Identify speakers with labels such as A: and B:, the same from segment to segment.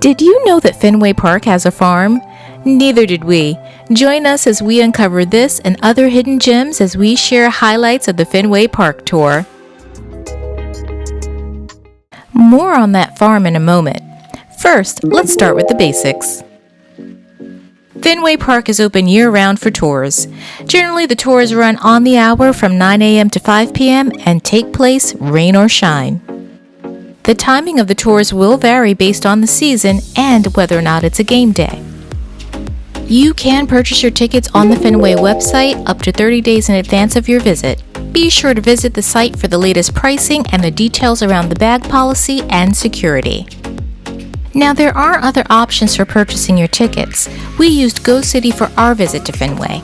A: Did you know that Fenway Park has a farm? Neither did we. Join us as we uncover this and other hidden gems as we share highlights of the Fenway Park Tour. More on that farm in a moment. First, let's start with the basics. Fenway Park is open year-round for tours. Generally, the tours run on the hour from 9 a.m. to 5 p.m. and take place rain or shine. The timing of the tours will vary based on the season and whether or not it's a game day. You can purchase your tickets on the Fenway website up to 30 days in advance of your visit. Be sure to visit the site for the latest pricing and the details around the bag policy and security. Now, there are other options for purchasing your tickets. We used GoCity for our visit to Fenway.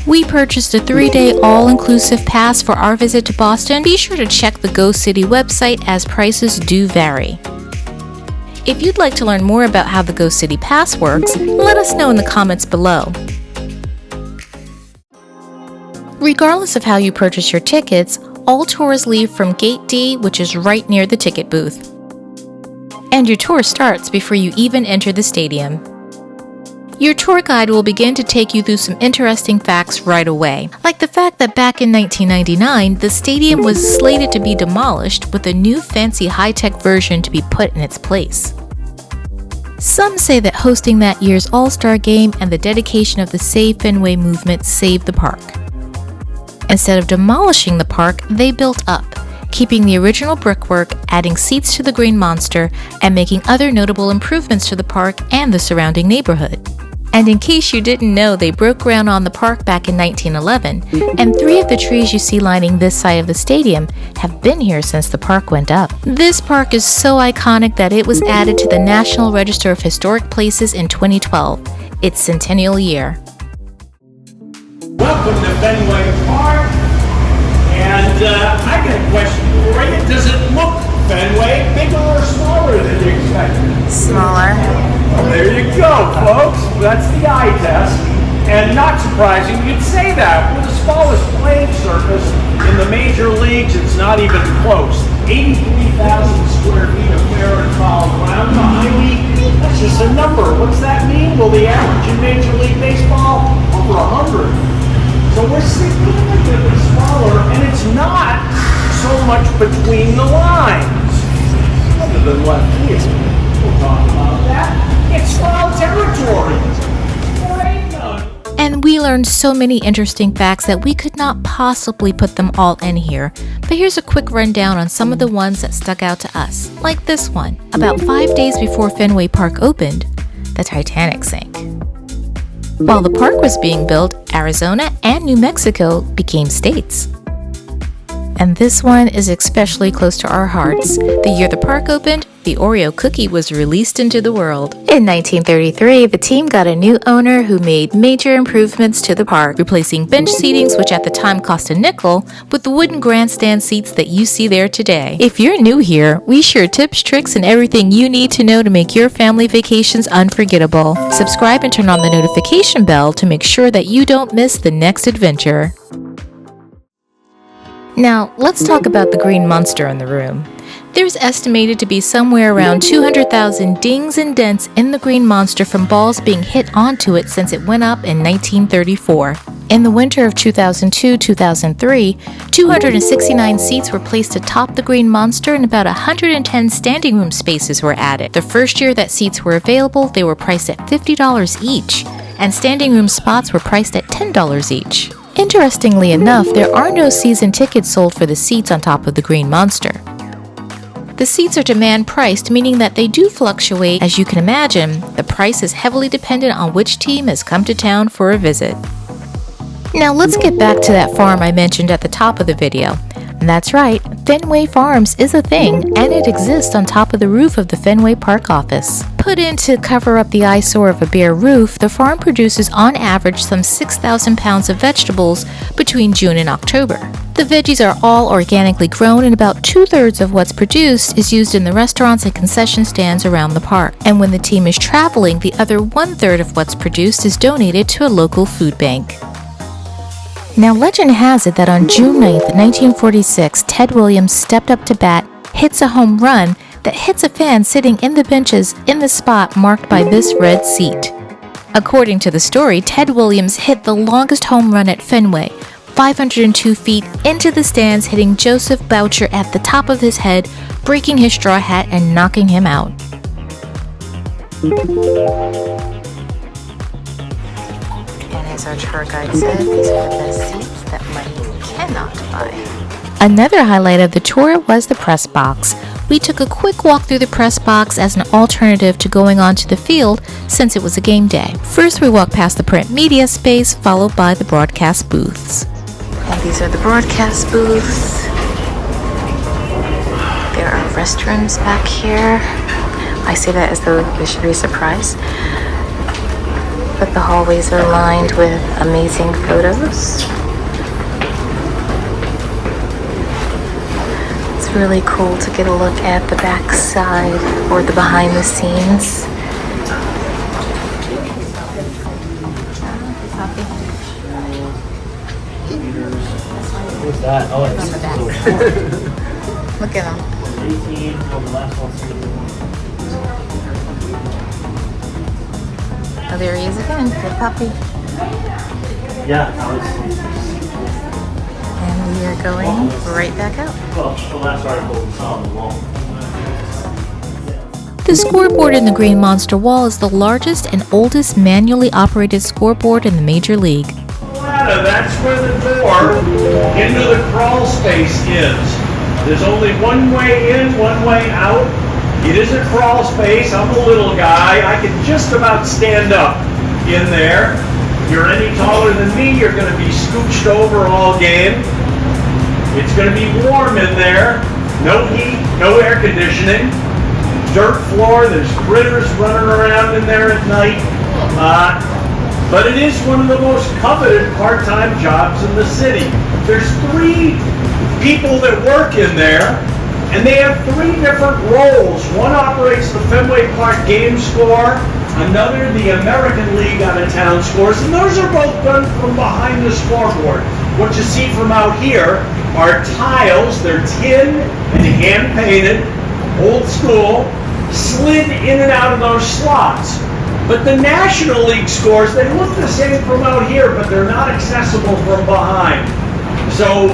A: We purchased a 3-day all-inclusive pass for our visit to Boston. Be sure to check the GoCity website as prices do vary. If you'd like to learn more about how the GoCity Pass works, let us know in the comments below. Regardless of how you purchase your tickets, all tours leave from Gate D, which is right near the ticket booth. And your tour starts before you even enter the stadium. Your tour guide will begin to take you through some interesting facts right away, like the fact that back in 1999, the stadium was slated to be demolished with a new fancy high-tech version to be put in its place. Some say that hosting that year's All-Star game and the dedication of the Save Fenway movement saved the park. Instead of demolishing the park, they built up, keeping the original brickwork, adding seats to the Green Monster, and making other notable improvements to the park and the surrounding neighborhood. And in case you didn't know, they broke ground on the park back in 1911, and 3 of the trees you see lining this side of the stadium have been here since the park went up. This park is so iconic that it was added to the National Register of Historic Places in 2012, its centennial year.
B: Welcome to Fenway Park, and I got a question for you. Does it look, Fenway, bigger or smaller than you expected?
A: Smaller.
B: Well, there you go, folks. That's the eye test. And not surprising, you'd say that. With the smallest playing surface in the major leagues, it's not even close. 83,000 square feet of fair and foul ground behind me. That's just a number. What's that mean? Well, the average in Major League Baseball, over 100. So we're significantly smaller, and it's not so much between the lines, other than left field. We'll talk about that. It's foul territory. There ain't none.
A: And we learned so many interesting facts that we could not possibly put them all in here. But here's a quick rundown on some of the ones that stuck out to us, like this one. About 5 days before Fenway Park opened, the Titanic sank. While the park was being built, Arizona and New Mexico became states. And this one is especially close to our hearts. The year the park opened, the Oreo cookie was released into the world. In 1933, the team got a new owner who made major improvements to the park, replacing bench seatings, which at the time cost a nickel, with the wooden grandstand seats that you see there today. If you're new here, we share tips, tricks, and everything you need to know to make your family vacations unforgettable. Subscribe and turn on the notification bell to make sure that you don't miss the next adventure. Now, let's talk about the Green Monster in the room. There's estimated to be somewhere around 200,000 dings and dents in the Green Monster from balls being hit onto it since it went up in 1934. In the winter of 2002-2003, 269 seats were placed atop the Green Monster and about 110 standing room spaces were added. The first year that seats were available, they were priced at $50 each, and standing room spots were priced at $10 each. Interestingly enough, there are no season tickets sold for the seats on top of the Green Monster. The seats are demand priced, meaning that they do fluctuate. As you can imagine, the price is heavily dependent on which team has come to town for a visit. Now let's get back to that farm I mentioned at the top of the video. That's right, Fenway Farms is a thing, and it exists on top of the roof of the Fenway Park office. Put in to cover up the eyesore of a bare roof, the farm produces on average some 6,000 pounds of vegetables between June and October. The veggies are all organically grown, and about 2/3 of what's produced is used in the restaurants and concession stands around the park. And when the team is traveling, the other 1/3 of what's produced is donated to a local food bank. Now, legend has it that on June 9th, 1946, Ted Williams stepped up to bat, hits a home run, that hits a fan sitting in the benches in the spot marked by this red seat. According to the story, Ted Williams hit the longest home run at Fenway, 502 feet into the stands, hitting Joseph Boucher at the top of his head, breaking his straw hat and knocking him out. And as our tour guide said, these are the best seats that money cannot buy. Another highlight of the tour was the press box. We took a quick walk through the press box as an alternative to going onto the field since it was a game day. First, we walked past the print media space, followed by the broadcast booths. And these are the broadcast booths. There are restrooms back here. I say that as though this should be a surprise. But the hallways are lined with amazing photos. It's really cool to get a look at the back side or the behind the scenes.
C: What's that? Oh, it's
A: on the back. Look at them.
C: 18 on the last one.
A: Oh, there he is again. Good puppy.
C: Yeah.
A: And we are going right back out.
C: Well, the last article we saw on the wall.
A: The scoreboard in the Green Monster Wall is the largest and oldest manually operated scoreboard in the Major League.
B: That's where the door into the crawl space is. There's only one way in, one way out. It is a crawl space. I'm a little guy. I can just about stand up in there. If you're any taller than me, you're going to be scooched over all game. It's going to be warm in there. No heat, no air conditioning. Dirt floor. There's critters running around in there at night. But it is one of the most coveted part-time jobs in the city. There's 3 people that work in there, and they have 3 different roles. One operates the Fenway Park game score, another the American League out-of-town scores, and those are both done from behind the scoreboard. What you see from out here are tiles. They're tin and hand-painted, old school, slid in and out of those slots. But the National League scores, they look the same from out here, but they're not accessible from behind. So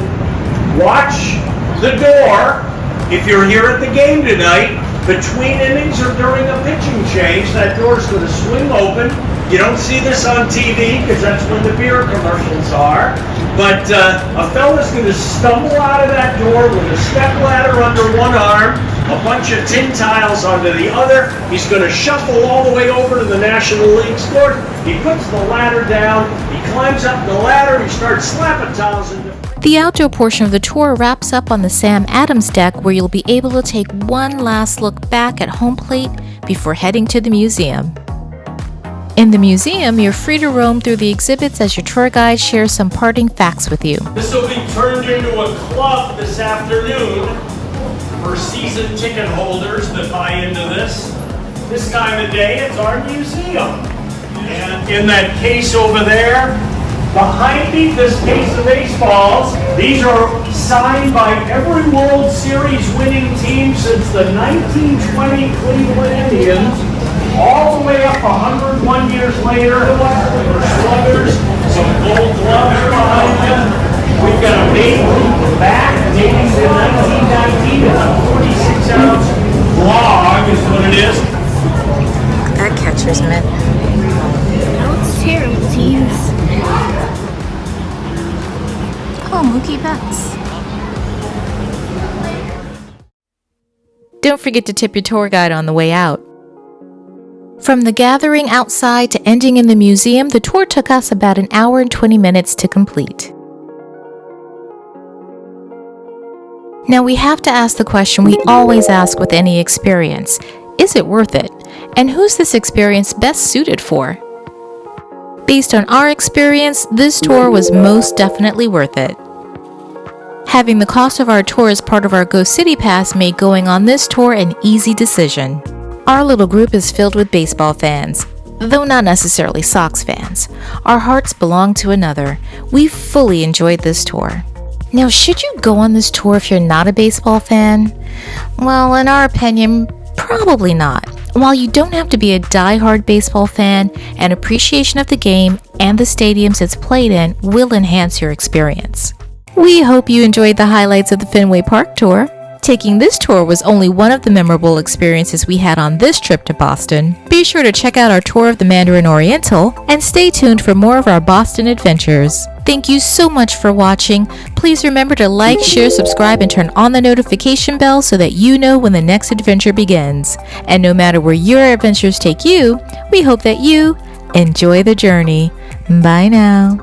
B: watch the door if you're here at the game tonight. Between innings or during a pitching change, that door's going to swing open. You don't see this on TV because that's when the beer commercials are. But a fella's going to stumble out of that door with a step ladder under one arm, a bunch of tin tiles under the other. He's going to shuffle all the way over to the National League score. He puts the ladder down, he climbs up the ladder, he starts slapping tiles into.
A: The outdoor portion of the tour wraps up on the Sam Adams deck, where you'll be able to take one last look back at home plate before heading to the museum. In the museum, you're free to roam through the exhibits as your tour guide shares some parting facts with you.
B: This will be turned into a club this afternoon for season ticket holders that buy into this. This time of day, it's our museum. And in that case over there, behind me, this case of baseballs, these are signed by every World Series winning team since the 1920 Cleveland Indians, all the way up 101 years later. For sluggers, some gold gloves behind them. We've got a big back dating to 1919. It's a 46-ounce log is what it is.
A: That catcher's mitt.
D: Oh, it's terrible to use.
A: Oh, Mookie Betts. Don't forget to tip your tour guide on the way out. From the gathering outside to ending in the museum, the tour took us about an hour and 20 minutes to complete. Now we have to ask the question we always ask with any experience. Is it worth it? And who's this experience best suited for? Based on our experience, this tour was most definitely worth it. Having the cost of our tour as part of our Go City Pass made going on this tour an easy decision. Our little group is filled with baseball fans, though not necessarily Sox fans. Our hearts belong to another. We fully enjoyed this tour. Now, should you go on this tour if you're not a baseball fan? Well, in our opinion, probably not. While you don't have to be a die-hard baseball fan, an appreciation of the game and the stadiums it's played in will enhance your experience. We hope you enjoyed the highlights of the Fenway Park Tour. Taking this tour was only one of the memorable experiences we had on this trip to Boston. Be sure to check out our tour of the Mandarin Oriental and stay tuned for more of our Boston adventures. Thank you so much for watching. Please remember to like, share, subscribe, and turn on the notification bell so that you know when the next adventure begins. And no matter where your adventures take you, we hope that you enjoy the journey. Bye now.